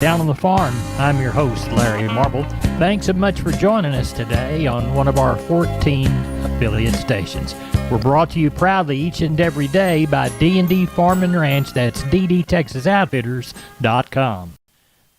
Down on the Farm. I'm your host, Larry Marble. Thanks so much for joining us today on one of our 14 affiliate stations. We're brought to you proudly each and every day by D&D Farm and Ranch. That's ddtexasoutfitters.com.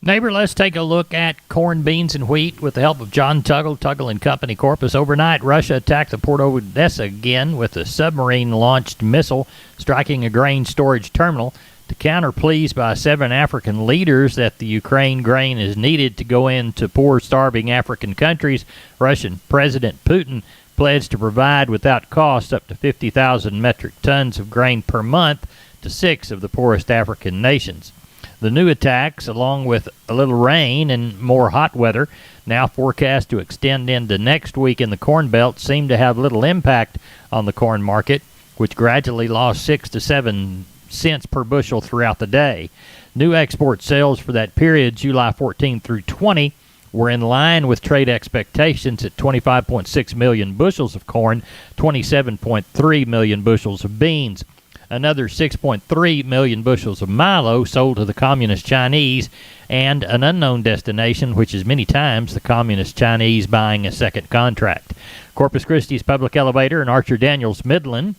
Neighbor, let's take a look at corn, beans, and wheat with the help of John Tuggle and Company Corpus. Overnight, Russia attacked the Port Odessa again with a submarine-launched missile, striking a grain storage terminal. To counter pleas by 7 African leaders that the Ukraine grain is needed to go into poor, starving African countries, Russian President Putin pledged to provide without cost up to 50,000 metric tons of grain per month to 6 of the poorest African nations. The new attacks, along with a little rain and more hot weather, now forecast to extend into next week in the Corn Belt, seem to have little impact on the corn market, which gradually lost 6 to 7 cents per bushel throughout the day. New export sales for that period, July 14 through 20, were in line with trade expectations at 25.6 million bushels of corn, 27.3 million bushels of beans. Another 6.3 million bushels of milo sold to the Communist Chinese, and an unknown destination, which is many times the Communist Chinese buying a second contract. Corpus Christi's Public Elevator and Archer Daniels Midland.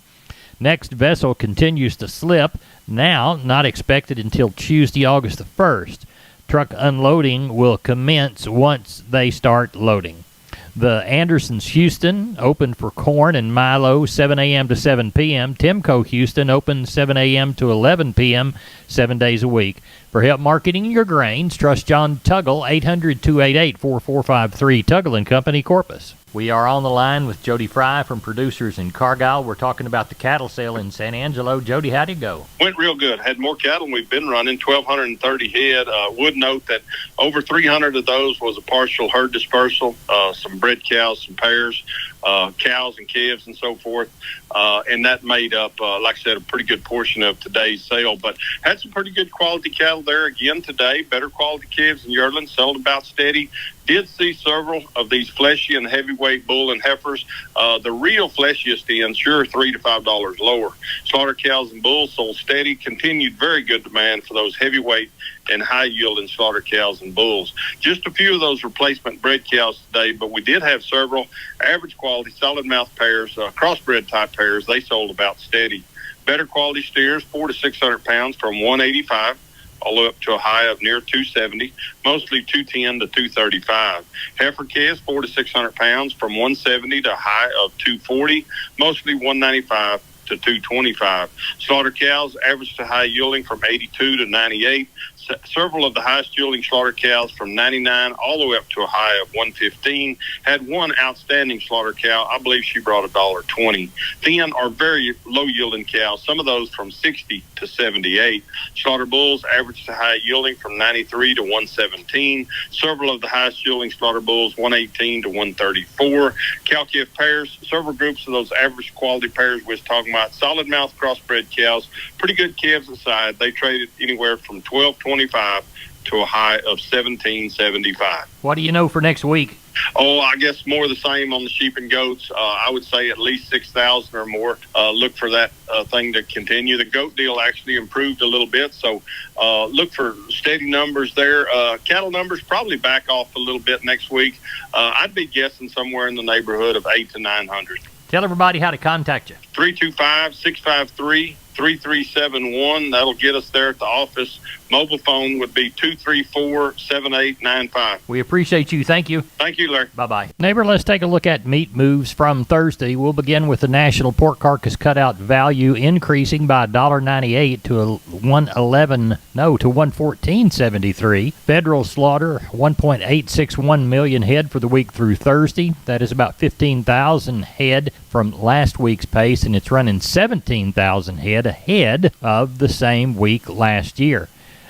Next vessel continues to slip, now not expected until Tuesday, August the 1st. Truck unloading will commence once they start loading. The Andersons Houston open for corn and milo 7 a.m. to 7 p.m. Timco Houston open 7 a.m. to 11 p.m. 7 days a week. For help marketing your grains, trust John Tuggle, 800-288-4453, Tuggle and Company, Corpus. We are on the line with Jody Fry from Producers in Cargyle. We're talking about the cattle sale in San Angelo. Jody, how'd it go? Went real good. Had more cattle than we've been running, 1,230 head. Would note that over 300 of those was a partial herd dispersal, some bred cows, some pairs, cows and calves and so forth. And that made up, like I said, a pretty good portion of today's sale. But had some pretty good quality cattle there again today. Better quality calves and yearlings, sold about steady. Did see several of these fleshy and heavyweight bull and heifers. The real fleshiest ends, sure, $3 to $5 lower. Slaughter cows and bulls sold steady. Continued very good demand for those heavyweight and high-yielding slaughter cows and bulls. Just a few of those replacement bred cows today, but we did have several average quality solid mouth pairs, crossbred type pairs. They sold about steady. Better quality steers, 400 to 600 pounds, from 185 all the way up to a high of near 270, mostly 210 to 235. Heifer calves, 400 to 600 pounds, from 170 to a high of 240, mostly 195 to 225. Slaughter cows, average to high yielding from 82 to 98. Several of the highest yielding slaughter cows from 99 all the way up to a high of 115. Had one outstanding slaughter cow. I believe she brought $1.20. Thin or very low yielding cows, some of those from 60 to 78. Slaughter bulls, average to high yielding from 93 to 117. Several of the highest yielding slaughter bulls, 118 to 134. Cow-calf pairs, several groups of those average quality pairs we was talking about. Solid mouth crossbred cows, pretty good calves inside. They traded anywhere from 12.25 to a high of 17.75. What do you know for next week? Oh, I guess more of the same on the sheep and goats. I would say at least 6,000 or more. Look for that thing to continue. The goat deal actually improved a little bit, so look for steady numbers there. Cattle numbers probably back off a little bit next week. I'd be guessing somewhere in the neighborhood of 800 to 900. Tell everybody how to contact you. 325-653-3371. That'll get us there at the office. Mobile phone would be 234-7895. We appreciate you. Thank you. Thank you, Larry. Bye-bye. Neighbor, let's take a look at meat moves from Thursday. We'll begin with the national pork carcass cutout value increasing by $1.98 to $114.73. Federal slaughter, 1.861 million head for the week through Thursday. That is about 15,000 head from last week's pace, and it's running 17,000 head ahead of the same week last year.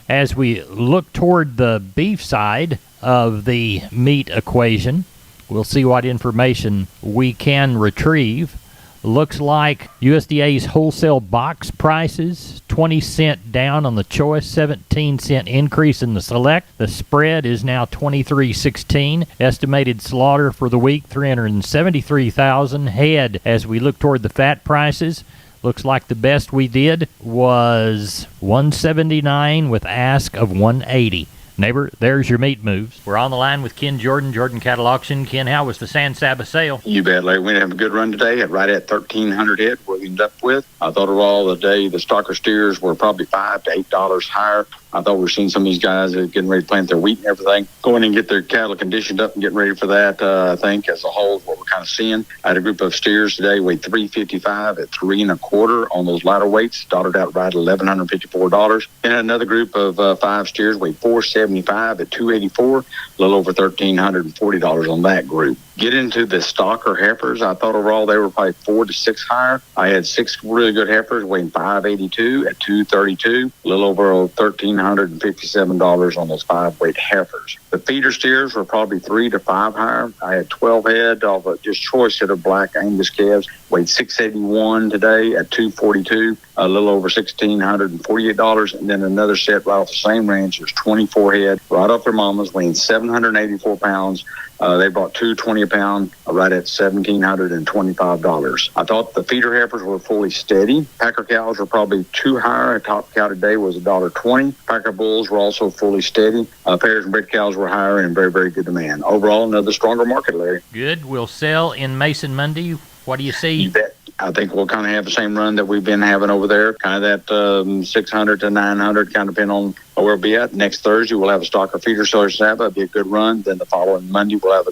As we look toward the beef side of the meat equation, we'll see what information we can retrieve. Looks like USDA's wholesale box prices, 20 cent down on the choice, 17 cent increase in the select. The spread is now 23.16. Estimated slaughter for the week, 373,000 head. As we look toward the fat prices, looks like the best we did was 179 with ask of 180. Neighbor, there's your meat moves. We're on the line with Ken Jordan, Jordan Cattle Auction. Ken, how was the San Saba sale? You bet, Larry. We have a good run today right at 1,300 head we ended up with. I thought overall the day the stocker steers were probably $5 to $8 higher. I thought we were seeing some of these guys that are getting ready to plant their wheat and everything, going and get their cattle conditioned up and getting ready for that. I think as a whole, what we're kind of seeing. I had a group of steers today weighed 355 at 3 1/4 on those lighter weights, dotted out right at $1,154. And another group of 5 steers weighed 475 at 284, a little over $1,340 on that group. Get into the stocker heifers. I thought overall they were probably 4 to 6 higher. I had 6 really good heifers weighing 582 at 232, a little over $1,357 on those 5-weight heifers. The feeder steers were probably 3 to 5 higher. I had 12 head of just choice set of black Angus calves, weighed 681 today at 242, a little over $1,648. And then another set right off the same range, there's 24 head right off their mamas, weighing 784 pounds. They bought 220 a pound, right at $1,725. I thought the feeder heifers were fully steady. Packer cows were probably 2 higher. A top cow today was $1.20. Packer bulls were also fully steady. Pairs and bred cows were higher and very, very good demand. Overall, another stronger market, Larry. Good. We'll sell in Mason Monday. What do you see? You bet. I think we'll kind of have the same run that we've been having over there, kind of that 600 to 900, kind of depending on where we'll be at. Next Thursday, we'll have a stocker feeder San Saba. It'll be a good run. Then the following Monday, we'll have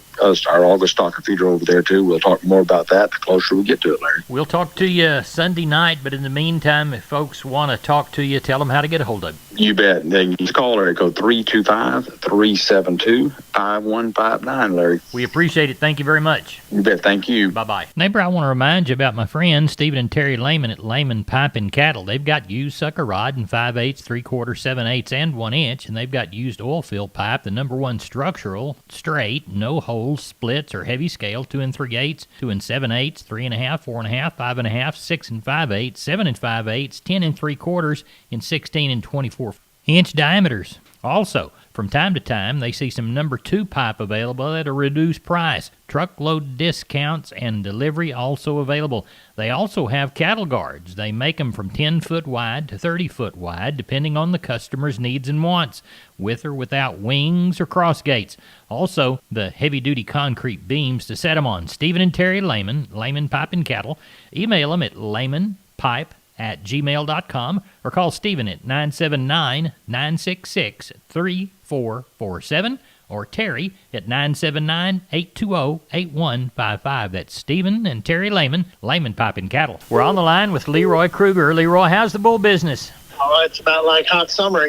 our August stocker feeder over there, too. We'll talk more about that the closer we get to it, Larry. We'll talk to you Sunday night, but in the meantime, if folks want to talk to you, tell them how to get a hold of you. You bet. They can just call Larry. Go 325-372-5159, Larry. We appreciate it. Thank you very much. You bet. Thank you. Bye-bye. Neighbor, I want to remind you about my friends Stephen and Terry Lehman at Lehman Pipe and Cattle. They've got used sucker rod in 5/8, 3/4, 7/8, and 1 inch, and they've got used oil field pipe, the #1 structural, straight, no holes, splits, or heavy scale, 2 3/8, 2 7/8, 3 1/2, 4 1/2, 5 1/2, 6 5/8, 7 5/8, 10 3/4, and 16 24-inch diameters. Also, from time to time, they see some #2 pipe available at a reduced price. Truckload discounts and delivery also available. They also have cattle guards. They make them from 10-foot wide to 30-foot wide, depending on the customer's needs and wants, with or without wings or cross gates. Also, the heavy-duty concrete beams to set them on. Stephen and Terry Lehman, Lehman Pipe and Cattle. Email them at lehmanpipe@gmail.com or call Stephen at 979-966-3447 or Terry at 979-820-8155. That's Stephen and Terry Lehman, Lehman Pipe and Cattle. We're on the line with Leroy Kruger. Leroy, how's the bull business? Oh, it's about like hot summer,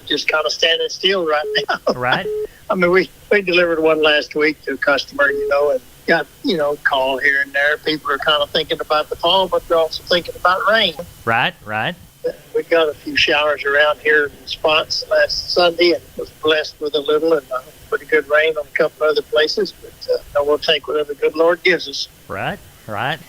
just kind of standing still right now. Right. I mean, we delivered one last week to a customer, and got, call here and there. People are kind of thinking about the fall, but they're also thinking about rain. Right. We got a few showers around here in spots last Sunday and was blessed with a little and pretty good rain on a couple other places, but we'll take whatever the good Lord gives us. Right.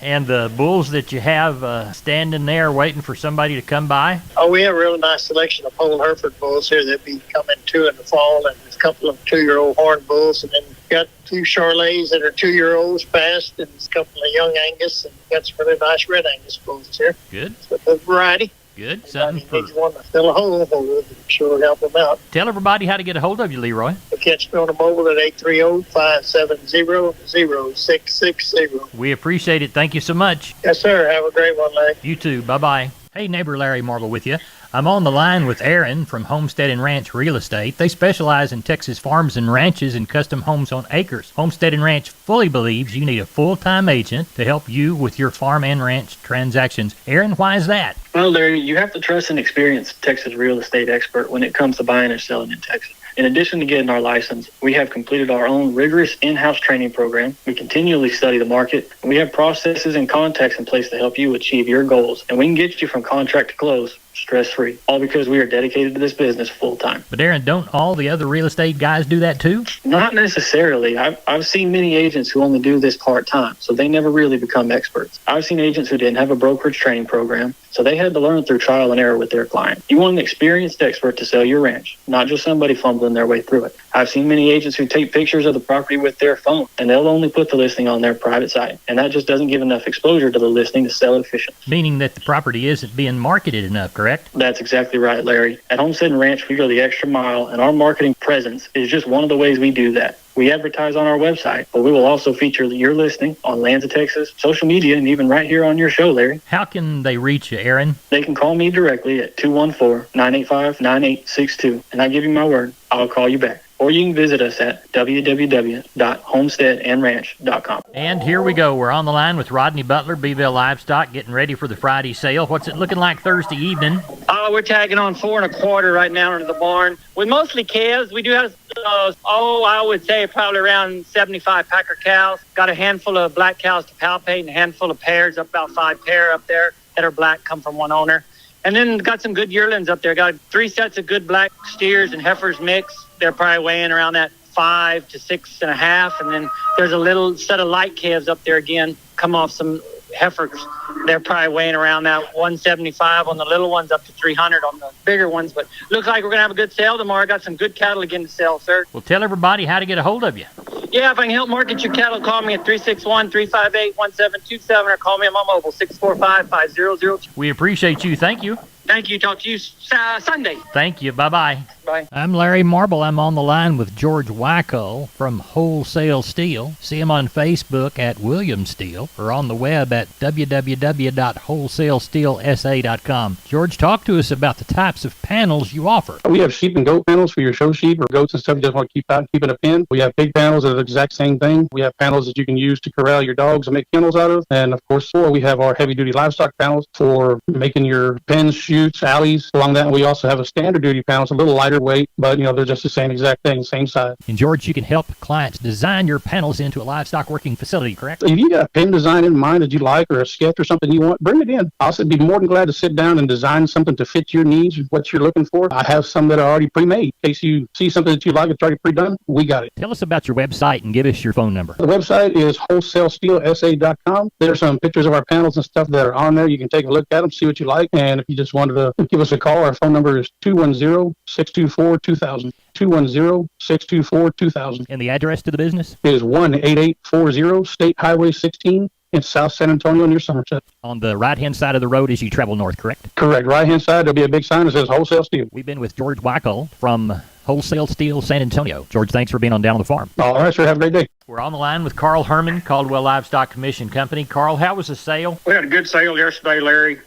And the bulls that you have standing there waiting for somebody to come by? Oh, we have a really nice selection of Pole Hereford bulls here. They'll be coming 2 in the fall, and a couple of 2-year-old horn bulls, and then got 2 Charolais that are 2-year-olds past, and a couple of young Angus, and got some really nice red Angus bulls here. Good. So the variety. Good. Something for one to fill a hole, we'll sure help them out. Tell everybody how to get a hold of you, Leroy. You catch me on the mobile at 830-570-0660. We appreciate it. Thank you so much. Yes, sir. Have a great one, Larry. You too. Bye-bye. Hey, neighbor Larry Marble with you. I'm on the line with Aaron from Homestead and Ranch Real Estate. They specialize in Texas farms and ranches and custom homes on acres. Homestead and Ranch fully believes you need a full-time agent to help you with your farm and ranch transactions. Aaron, why is that? Well, Larry, you have to trust an experienced Texas real estate expert when it comes to buying and selling in Texas. In addition to getting our license, we have completed our own rigorous in-house training program. We continually study the market. We have processes and contacts in place to help you achieve your goals, and we can get you from contract to close stress-free, all because we are dedicated to this business full-time. But Aaron, don't all the other real estate guys do that too? Not necessarily. I've seen many agents who only do this part-time, so they never really become experts. I've seen agents who didn't have a brokerage training program, so they had to learn through trial and error with their client. You want an experienced expert to sell your ranch, not just somebody fumbling their way through it. I've seen many agents who take pictures of the property with their phone, and they'll only put the listing on their private site, and that just doesn't give enough exposure to the listing to sell it efficiently. Meaning that the property isn't being marketed enough, correct? correct? That's exactly right, Larry. At Homestead and Ranch, we go the extra mile, and our marketing presence is just one of the ways we do that. We advertise on our website, but we will also feature your listing on Lands of Texas, social media, and even right here on your show, Larry. How can they reach you, Aaron? They can call me directly at 214-985-9862, and I give you my word, I'll call you back. Or you can visit us at www.homesteadandranch.com. And here we go. We're on the line with Rodney Butler, Beeville Livestock, getting ready for the Friday sale. What's it looking like Thursday evening? We're tagging on 4 1/4 right now into the barn with mostly calves. We do have, I would say probably around 75 packer cows. Got a handful of black cows to palpate and a handful of pairs, about 5 pair up there that are black, come from one owner. And then got some good yearlings up there. Got 3 sets of good black steers and heifers mixed. They're probably weighing around that 5 to 6.5. And then there's a little set of light calves up there again, come off some heifers. They're probably weighing around that 175 on the little ones, up to 300 on the bigger ones. But looks like we're going to have a good sale tomorrow. Got some good cattle again to sell, sir. Well, tell everybody how to get a hold of you. Yeah, if I can help market your cattle, call me at 361-358-1727 or call me on my mobile, 645-5002. We appreciate you. Thank you. Thank you. Talk to you Sunday. Thank you. Bye-bye. Bye. I'm Larry Marble. I'm on the line with George Wyckoll from Wholesale Steel. See him on Facebook at William Steel or on the web at www.wholesalesteelsa.com. George, talk to us about the types of panels you offer. We have sheep and goat panels for your show sheep or goats and stuff you just want to keep out and keep in a pen. We have pig panels that are the exact same thing. We have panels that you can use to corral your dogs and make kennels out of. And of course, we have our heavy duty livestock panels for making your pens, chutes, alleys. Along that, we also have a standard duty panel. It's a little lighter weight, but they're just the same exact thing, same size. And George, you can help clients design your panels into a livestock working facility, correct? If you got a pen design in mind that you like or a sketch or something you want, bring it in. I'll be more than glad to sit down and design something to fit your needs, what you're looking for. I have some that are already pre-made. In case you see something that you like that's already pre-done, we got it. Tell us about your website and give us your phone number. The website is wholesalesteelsa.com. There's some pictures of our panels and stuff that are on there. You can take a look at them, see what you like. And if you just wanted to give us a call, our phone number is 210-624-2000. 210-624-2000. And the address to the business? It is 18840 State Highway 16 in South San Antonio near Somerset. On the right-hand side of the road as you travel north, correct? Correct. Right-hand side, there'll be a big sign that says Wholesale Steel. We've been with George Wyckoll from Wholesale Steel San Antonio. George, thanks for being on Down on the Farm. All right, sir. Have a great day. We're on the line with Carl Herman, Caldwell Livestock Commission Company. Carl, how was the sale? We had a good sale yesterday, Larry.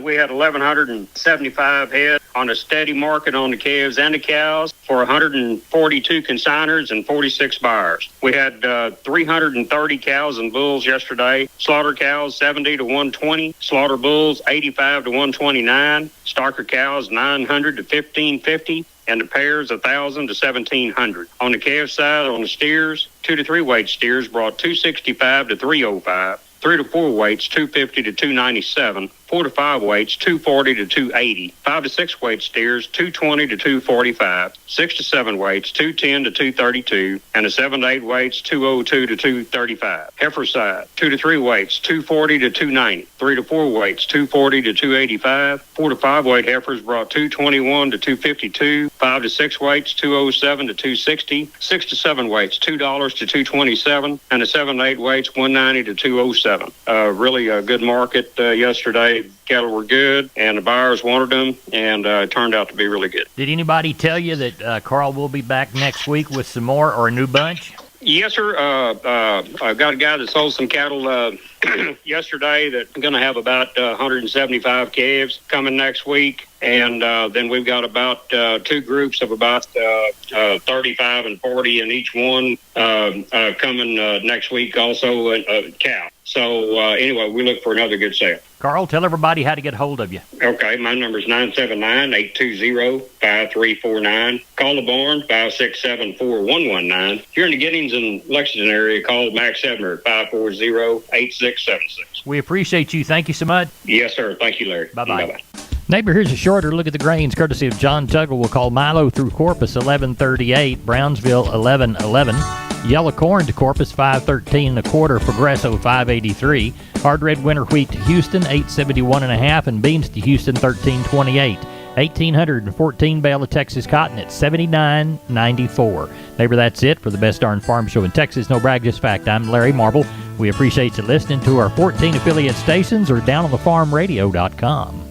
We had 1,175 head on a steady market on the calves and the cows for 142 consigners and 46 buyers. We had 330 cows and bulls yesterday. Slaughter cows 70 to 120, slaughter bulls 85 to 129, starker cows 900 to 1550. And the pairs 1,000 to 1,700. On the calf side, on the steers, 2 to 3 weight steers brought 265 to 305. 3 to 4 weights, 250 to 297. 4 to 5 weights, 240 to 280. 5 to 6 weight steers, 220 to 245. 6 to 7 weights, 210 to 232. And the 7 to 8 weights, 202 to 235. Heifer side, 2 to 3 weights, 240 to 290. 3 to 4 weights, 240 to 285. 4 to 5 weight heifers brought 221 to 252. 5 to 6 weights, 207 to 260. 6 to 7 weights, $2 to 227. And the 7 to 8 weights, 190 to 207. Really a good market yesterday. Cattle were good, and the buyers wanted them, and it turned out to be really good. Did anybody tell you that Carl will be back next week with some more or a new bunch? Yes, sir. I've got a guy that sold some cattle yesterday that's going to have about 175 calves coming next week. And then we've got about 2 groups of about 35 and 40 in each one coming next week also, cow. So anyway, we look for another good sale. Carl, tell everybody how to get hold of you. Okay, my number is 979-820-5349. Call the barn, 567-4119. If you're in the Giddings and Lexington area, call Max Ebner at 540-8676. We appreciate you. Thank you so much. Yes, sir. Thank you, Larry. Bye-bye. Bye-bye. Neighbor, here's a shorter look at the grains, courtesy of John Tuggle. We'll call Milo through Corpus 1138, Brownsville 1111, yellow corn to Corpus 513 1/4, Progresso 583, hard red winter wheat to Houston 871 1/2, and beans to Houston 1328. 1,814 bale of Texas cotton at $79.94. Neighbor, that's it for the best darn farm show in Texas. No brag, just fact. I'm Larry Marble. We appreciate you listening to our 14 affiliate stations or downonthefarmradio.com.